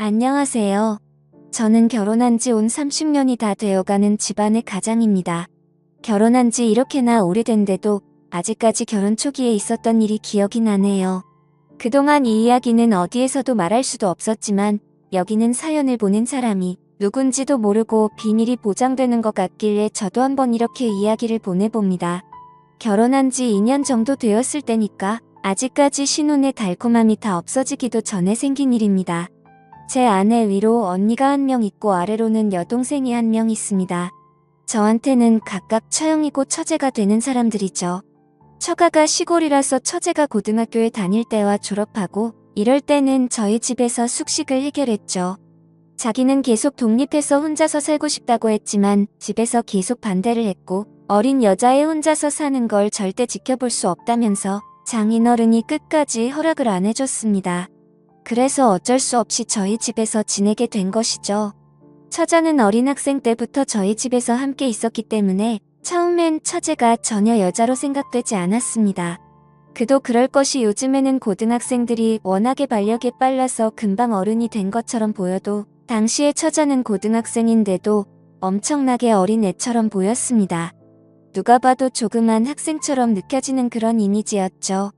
안녕하세요. 저는 결혼한 지 온 30년이 다 되어가는 집안의 가장입니다. 결혼한 지 이렇게나 오래된데도 아직까지 결혼 초기에 있었던 일이 기억이 나네요. 그동안 이 이야기는 어디에서도 말할 수도 없었지만 여기는 사연을 보낸 사람이 누군지도 모르고 비밀이 보장되는 것 같길래 저도 한번 이렇게 이야기를 보내봅니다. 결혼한 지 2년 정도 되었을 때니까 아직까지 신혼의 달콤함이 다 없어지기도 전에 생긴 일입니다. 제 아내 위로 언니가 한 명 있고 아래로는 여동생이 한 명 있습니다. 저한테는 각각 처형이고 처제가 되는 사람들이죠. 처가가 시골이라서 처제가 고등학교에 다닐 때와 졸업하고 이럴 때는 저희 집에서 숙식을 해결했죠. 자기는 계속 독립해서 혼자서 살고 싶다고 했지만 집에서 계속 반대를 했고 어린 여자애 혼자서 사는 걸 절대 지켜볼 수 없다면서 장인어른이 끝까지 허락을 안 해줬습니다. 그래서 어쩔 수 없이 저희 집에서 지내게 된 것이죠. 처자는 어린 학생 때부터 저희 집에서 함께 있었기 때문에 처음엔 처제가 전혀 여자로 생각되지 않았습니다. 그도 그럴 것이 요즘에는 고등학생들이 워낙에 발력이 빨라서 금방 어른이 된 것처럼 보여도 당시의 처자는 고등학생인데도 엄청나게 어린 애처럼 보였습니다. 누가 봐도 조그만 학생처럼 느껴지는 그런 이미지였죠.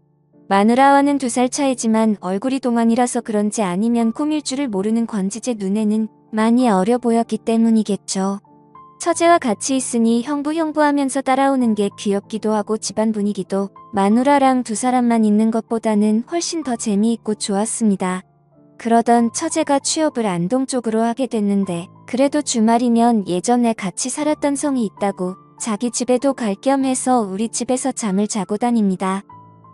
마누라와는 2살 차이지만 얼굴이 동안이라서 그런지 아니면 꿈일 줄을 모르는 권지재 눈에는 많이 어려 보였기 때문이겠죠. 처제와 같이 있으니 형부 하면서 따라오는 게 귀엽기도 하고 집안 분위기도 마누라랑 2사람만 있는 것보다는 훨씬 더 재미있고 좋았습니다. 그러던 처제가 취업을 안동 쪽으로 하게 됐는데 그래도 주말이면 예전에 같이 살았던 성이 있다고 자기 집에도 갈 겸 해서 우리 집에서 잠을 자고 다닙니다.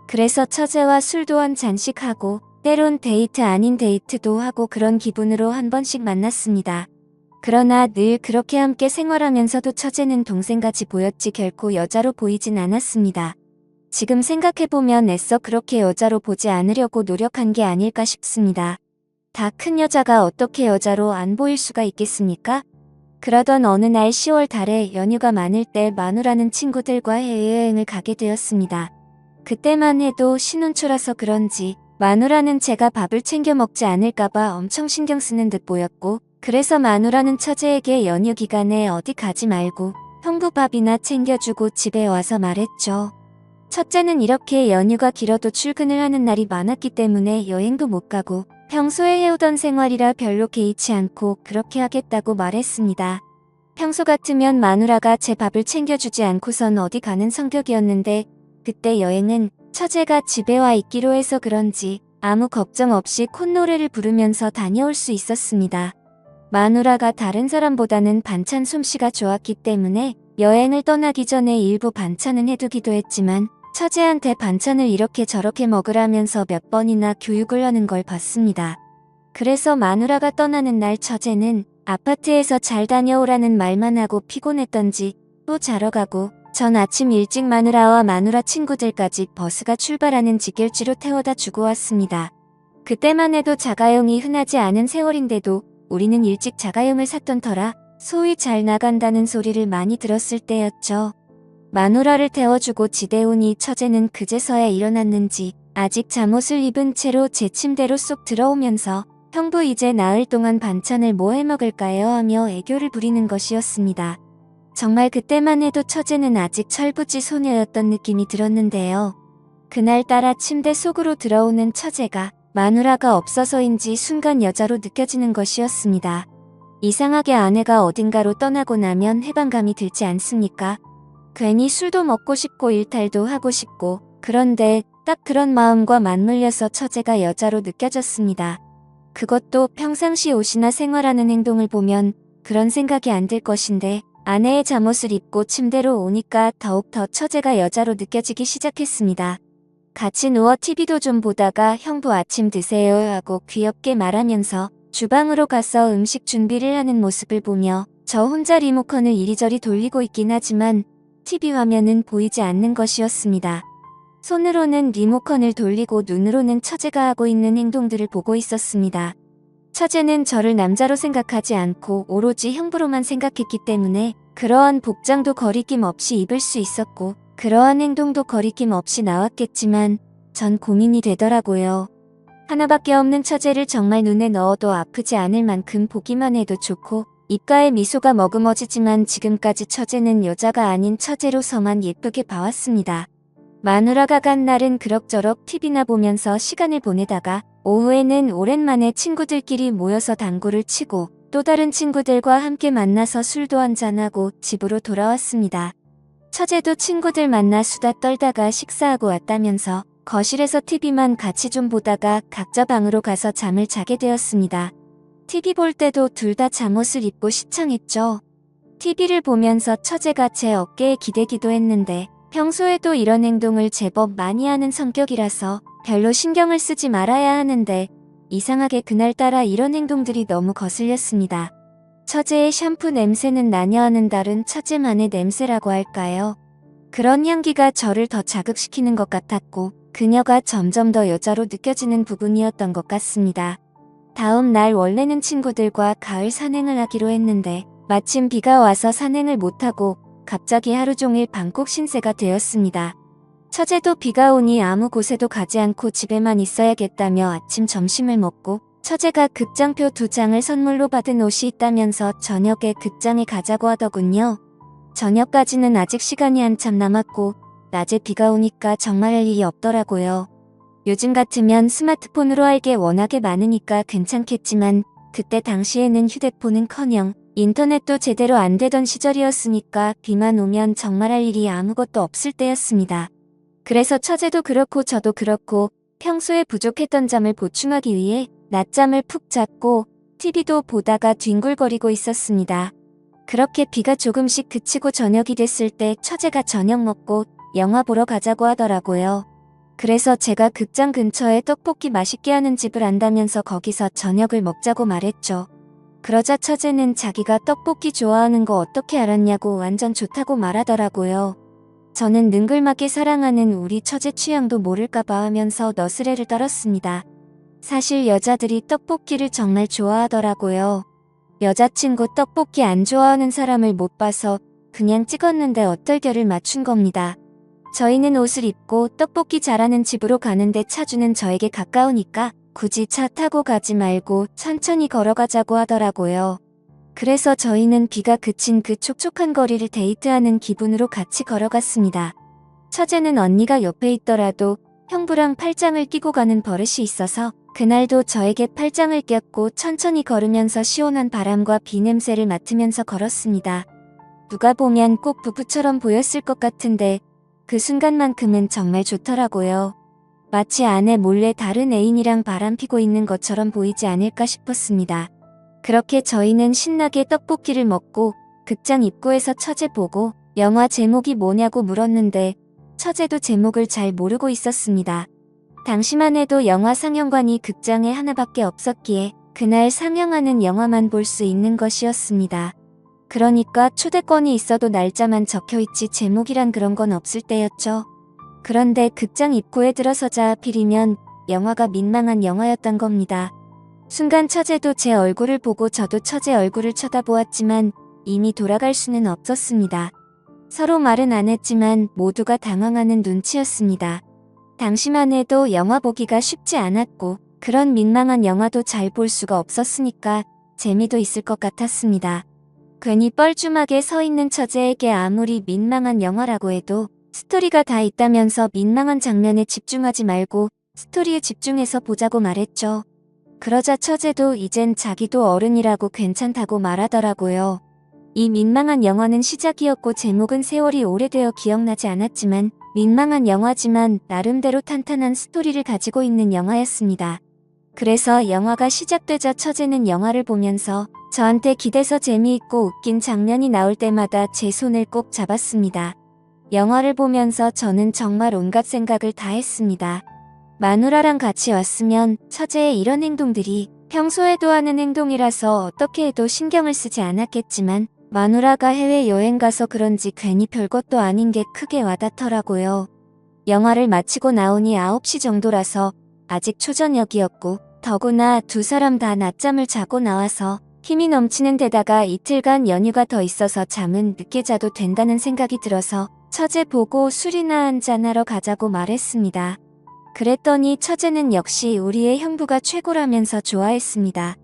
그래서 처제와 술도 한 잔씩 하고 때론 데이트 아닌 데이트도 하고 그런 기분으로 한 번씩 만났습니다. 그러나 늘 그렇게 함께 생활하면서도 처제는 동생같이 보였지 결코 여자로 보이진 않았습니다. 지금 생각해보면 애써 그렇게 여자로 보지 않으려고 노력한 게 아닐까 싶습니다. 다 큰 여자가 어떻게 여자로 안 보일 수가 있겠습니까? 그러던 어느 날 10월 달에 연휴가 많을 때 마누라는 친구들과 해외여행을 가게 되었습니다. 그때만 해도 신혼초라서 그런지 마누라는 제가 밥을 챙겨 먹지 않을까봐 엄청 신경 쓰는 듯 보였고 그래서 마누라는 처제에게 연휴 기간에 어디 가지 말고 형부 밥이나 챙겨주고 집에 와서 말했죠. 첫째는 이렇게 연휴가 길어도 출근을 하는 날이 많았기 때문에 여행도 못 가고 평소에 해오던 생활이라 별로 개의치 않고 그렇게 하겠다고 말했습니다. 평소 같으면 마누라가 제 밥을 챙겨주지 않고선 어디 가는 성격이었는데 그때 여행은 처제가 집에 와 있기로 해서 그런지 아무 걱정 없이 콧노래를 부르면서 다녀올 수 있었습니다. 마누라가 다른 사람보다는 반찬 솜씨가 좋았기 때문에 여행을 떠나기 전에 일부 반찬은 해두기도 했지만 처제한테 반찬을 이렇게 저렇게 먹으라면서 몇 번이나 교육을 하는 걸 봤습니다. 그래서 마누라가 떠나는 날 처제는 아파트에서 잘 다녀오라는 말만 하고 피곤했던지 또 자러 가고 전 아침 일찍 마누라와 마누라 친구들까지 버스가 출발하는 직결지로 태워다 주고 왔습니다. 그때만 해도 자가용이 흔하지 않은 세월인데도 우리는 일찍 자가용을 샀던 터라 소위 잘 나간다는 소리를 많이 들었을 때였죠. 마누라를 태워주고 집에 오니 처제는 그제서야 일어났는지 아직 잠옷을 입은 채로 제 침대로 쏙 들어오면서 형부 이제 나흘 동안 반찬을 뭐 해먹을까요 하며 애교를 부리는 것이었습니다. 정말 그때만 해도 처제는 아직 철부지 소녀였던 느낌이 들었는데요. 그날따라 침대 속으로 들어오는 처제가 마누라가 없어서인지 순간 여자로 느껴지는 것이었습니다. 이상하게 아내가 어딘가로 떠나고 나면 해방감이 들지 않습니까? 괜히 술도 먹고 싶고 일탈도 하고 싶고 그런데 딱 그런 마음과 맞물려서 처제가 여자로 느껴졌습니다. 그것도 평상시 옷이나 생활하는 행동을 보면 그런 생각이 안 들 것인데 아내의 잠옷을 입고 침대로 오니까 더욱더 처제가 여자로 느껴지기 시작했습니다. 같이 누워 TV도 좀 보다가 형부 아침 드세요 하고 귀엽게 말하면서 주방으로 가서 음식 준비를 하는 모습을 보며 저 혼자 리모컨을 이리저리 돌리고 있긴 하지만 TV 화면은 보이지 않는 것이었습니다. 손으로는 리모컨을 돌리고 눈으로는 처제가 하고 있는 행동들을 보고 있었습니다. 처제는 저를 남자로 생각하지 않고 오로지 형부로만 생각했기 때문에 그러한 복장도 거리낌 없이 입을 수 있었고 그러한 행동도 거리낌 없이 나왔겠지만 전 고민이 되더라고요. 하나밖에 없는 처제를 정말 눈에 넣어도 아프지 않을 만큼 보기만 해도 좋고 입가에 미소가 머금어지지만 지금까지 처제는 여자가 아닌 처제로서만 예쁘게 봐왔습니다. 마누라가 간 날은 그럭저럭 TV나 보면서 시간을 보내다가 오후에는 오랜만에 친구들끼리 모여서 당구를 치고 또 다른 친구들과 함께 만나서 술도 한잔하고 집으로 돌아왔습니다. 처제도 친구들 만나 수다 떨다가 식사하고 왔다면서 거실에서 TV만 같이 좀 보다가 각자 방으로 가서 잠을 자게 되었습니다. TV 볼 때도 둘 다 잠옷을 입고 시청했죠. TV를 보면서 처제가 제 어깨에 기대기도 했는데 평소에도 이런 행동을 제법 많이 하는 성격이라서 별로 신경을 쓰지 말아야 하는데 이상하게 그날따라 이런 행동들이 너무 거슬렸습니다. 처제의 샴푸 냄새는 나녀와는 다른 처제만의 냄새라고 할까요? 그런 향기가 저를 더 자극시키는 것 같았고 그녀가 점점 더 여자로 느껴지는 부분이었던 것 같습니다. 다음 날 원래는 친구들과 가을 산행을 하기로 했는데 마침 비가 와서 산행을 못하고 갑자기 하루 종일 방콕 신세가 되었습니다. 처제도 비가 오니 아무 곳에도 가지 않고 집에만 있어야겠다며 아침 점심을 먹고 처제가 극장표 2장을 선물로 받은 옷이 있다면서 저녁에 극장에 가자고 하더군요. 저녁까지는 아직 시간이 한참 남았고 낮에 비가 오니까 정말 할 일이 없더라고요. 요즘 같으면 스마트폰으로 할 게 워낙에 많으니까 괜찮겠지만 그때 당시에는 휴대폰은커녕 인터넷도 제대로 안 되던 시절이었으니까 비만 오면 정말 할 일이 아무것도 없을 때였습니다. 그래서 처제도 그렇고 저도 그렇고 평소에 부족했던 잠을 보충하기 위해 낮잠을 푹 잤고 TV도 보다가 뒹굴거리고 있었습니다. 그렇게 비가 조금씩 그치고 저녁이 됐을 때 처제가 저녁 먹고 영화 보러 가자고 하더라고요. 그래서 제가 극장 근처에 떡볶이 맛있게 하는 집을 안다면서 거기서 저녁을 먹자고 말했죠. 그러자 처제는 자기가 떡볶이 좋아하는 거 어떻게 알았냐고 완전 좋다고 말하더라고요. 저는 능글맞게 사랑하는 우리 처제 취향도 모를까봐 하면서 너스레를 떨었습니다. 사실 여자들이 떡볶이를 정말 좋아하더라고요. 여자친구 떡볶이 안 좋아하는 사람을 못 봐서 그냥 찍었는데 어떨결을 맞춘 겁니다. 저희는 옷을 입고 떡볶이 잘하는 집으로 가는데 차주는 저에게 가까우니까 굳이 차 타고 가지 말고 천천히 걸어가자고 하더라고요. 그래서 저희는 비가 그친 그 촉촉한 거리를 데이트하는 기분으로 같이 걸어갔습니다. 처제는 언니가 옆에 있더라도 형부랑 팔짱을 끼고 가는 버릇이 있어서 그날도 저에게 팔짱을 꼈고 천천히 걸으면서 시원한 바람과 비 냄새를 맡으면서 걸었습니다. 누가 보면 꼭 부부처럼 보였을 것 같은데 그 순간만큼은 정말 좋더라고요. 마치 안에 몰래 다른 애인이랑 바람피고 있는 것처럼 보이지 않을까 싶었습니다. 그렇게 저희는 신나게 떡볶이를 먹고 극장 입구에서 처제 보고 영화 제목이 뭐냐고 물었는데 처제도 제목을 잘 모르고 있었습니다. 당시만 해도 영화 상영관이 극장에 하나밖에 없었기에 그날 상영하는 영화만 볼 수 있는 것이었습니다. 그러니까 초대권이 있어도 날짜만 적혀있지 제목이란 그런 건 없을 때였죠. 그런데 극장 입구에 들어서자 하필이면 영화가 민망한 영화였던 겁니다. 순간 처제도 제 얼굴을 보고 저도 처제 얼굴을 쳐다보았지만 이미 돌아갈 수는 없었습니다. 서로 말은 안 했지만 모두가 당황하는 눈치였습니다. 당시만 해도 영화 보기가 쉽지 않았고 그런 민망한 영화도 잘 볼 수가 없었으니까 재미도 있을 것 같았습니다. 괜히 뻘쭘하게 서 있는 처제에게 아무리 민망한 영화라고 해도 스토리가 다 있다면서 민망한 장면에 집중하지 말고 스토리에 집중해서 보자고 말했죠. 그러자 처제도 이젠 자기도 어른이라고 괜찮다고 말하더라고요. 이 민망한 영화는 시작이었고 제목은 세월이 오래되어 기억나지 않았지만 민망한 영화지만 나름대로 탄탄한 스토리를 가지고 있는 영화였습니다. 그래서 영화가 시작되자 처제는 영화를 보면서 저한테 기대서 재미있고 웃긴 장면이 나올 때마다 제 손을 꼭 잡았습니다. 영화를 보면서 저는 정말 온갖 생각을 다 했습니다. 마누라랑 같이 왔으면 처제의 이런 행동들이 평소에도 하는 행동이라서 어떻게 해도 신경을 쓰지 않았겠지만 마누라가 해외여행 가서 그런지 괜히 별것도 아닌 게 크게 와닿더라고요. 영화를 마치고 나오니 9시 정도라서 아직 초저녁이었고 더구나 두 사람 다 낮잠을 자고 나와서 힘이 넘치는 데다가 이틀간 연휴가 더 있어서 잠은 늦게 자도 된다는 생각이 들어서 처제 보고 술이나 한잔하러 가자고 말했습니다. 그랬더니 처제는 역시 우리의 형부가 최고라면서 좋아했습니다.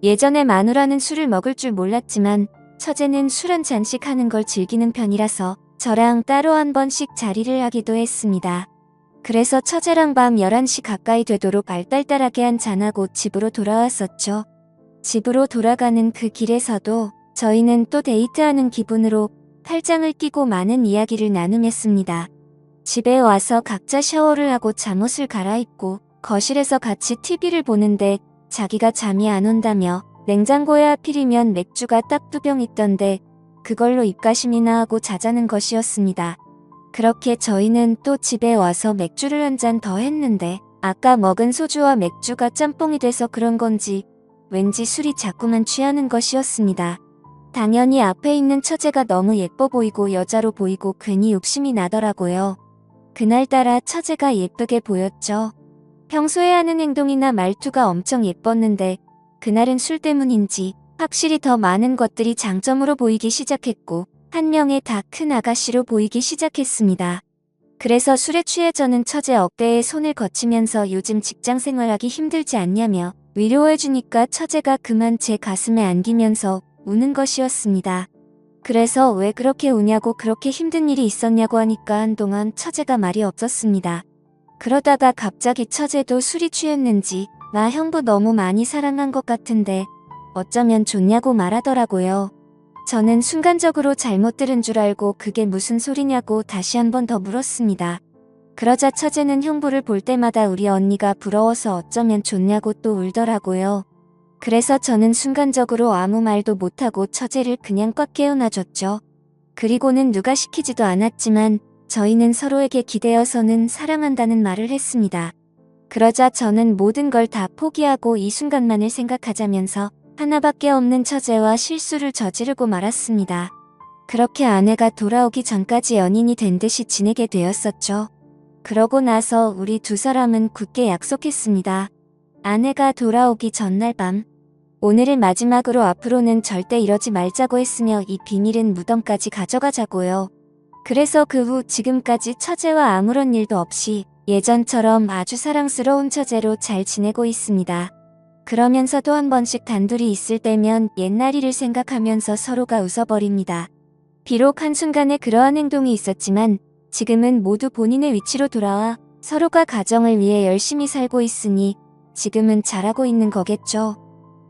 예전에 마누라는 술을 먹을 줄 몰랐지만 처제는 술 한 잔씩 하는 걸 즐기는 편이라서 저랑 따로 한 번씩 자리를 하기도 했습니다. 그래서 처제랑 밤 11시 가까이 되도록 알딸딸하게 한 잔하고 집으로 돌아왔었죠. 집으로 돌아가는 그 길에서도 저희는 또 데이트하는 기분으로 팔짱을 끼고 많은 이야기를 나누었습니다. 집에 와서 각자 샤워를 하고 잠옷을 갈아입고 거실에서 같이 TV를 보는데 자기가 잠이 안 온다며 냉장고에 하필이면 맥주가 딱 2병 있던데 그걸로 입가심이나 하고 자자는 것이었습니다. 그렇게 저희는 또 집에 와서 맥주를 한 잔 더 했는데 아까 먹은 소주와 맥주가 짬뽕이 돼서 그런 건지 왠지 술이 자꾸만 취하는 것이었습니다. 당연히 앞에 있는 처제가 너무 예뻐 보이고 여자로 보이고 괜히 욕심이 나더라고요. 그날따라 처제가 예쁘게 보였죠. 평소에 하는 행동이나 말투가 엄청 예뻤는데 그날은 술 때문인지 확실히 더 많은 것들이 장점으로 보이기 시작했고 한 명의 다 큰 아가씨로 보이기 시작했습니다. 그래서 술에 취해 저는 처제 어깨에 손을 거치면서 요즘 직장 생활하기 힘들지 않냐며 위로해주니까 처제가 그만 제 가슴에 안기면서 우는 것이었습니다. 그래서 왜 그렇게 우냐고 그렇게 힘든 일이 있었냐고 하니까 한동안 처제가 말이 없었습니다. 그러다가 갑자기 처제도 술이 취했는지 나 형부 너무 많이 사랑한 것 같은데 어쩌면 좋냐고 말하더라고요. 저는 순간적으로 잘못 들은 줄 알고 그게 무슨 소리냐고 다시 한 번 더 물었습니다. 그러자 처제는 형부를 볼 때마다 우리 언니가 부러워서 어쩌면 좋냐고 또 울더라고요. 그래서 저는 순간적으로 아무 말도 못하고 처제를 그냥 꽉 깨어놔줬죠. 그리고는 누가 시키지도 않았지만 저희는 서로에게 기대어서는 사랑한다는 말을 했습니다. 그러자 저는 모든 걸 다 포기하고 이 순간만을 생각하자면서 하나밖에 없는 처제와 실수를 저지르고 말았습니다. 그렇게 아내가 돌아오기 전까지 연인이 된 듯이 지내게 되었었죠. 그러고 나서 우리 두 사람은 굳게 약속했습니다. 아내가 돌아오기 전날 밤. 오늘을 마지막으로 앞으로는 절대 이러지 말자고 했으며 이 비밀은 무덤까지 가져가자고요. 그래서 그 후 지금까지 처제와 아무런 일도 없이 예전처럼 아주 사랑스러운 처제로 잘 지내고 있습니다. 그러면서도 한 번씩 단둘이 있을 때면 옛날 일을 생각하면서 서로가 웃어버립니다. 비록 한순간에 그러한 행동이 있었지만 지금은 모두 본인의 위치로 돌아와 서로가 가정을 위해 열심히 살고 있으니 지금은 잘하고 있는 거겠죠.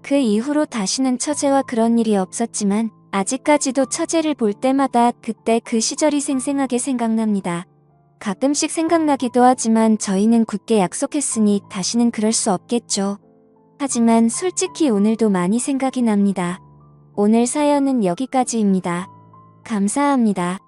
그 이후로 다시는 처제와 그런 일이 없었지만 아직까지도 처제를 볼 때마다 그때 그 시절이 생생하게 생각납니다. 가끔씩 생각나기도 하지만 저희는 굳게 약속했으니 다시는 그럴 수 없겠죠. 하지만 솔직히 오늘도 많이 생각이 납니다. 오늘 사연은 여기까지입니다. 감사합니다.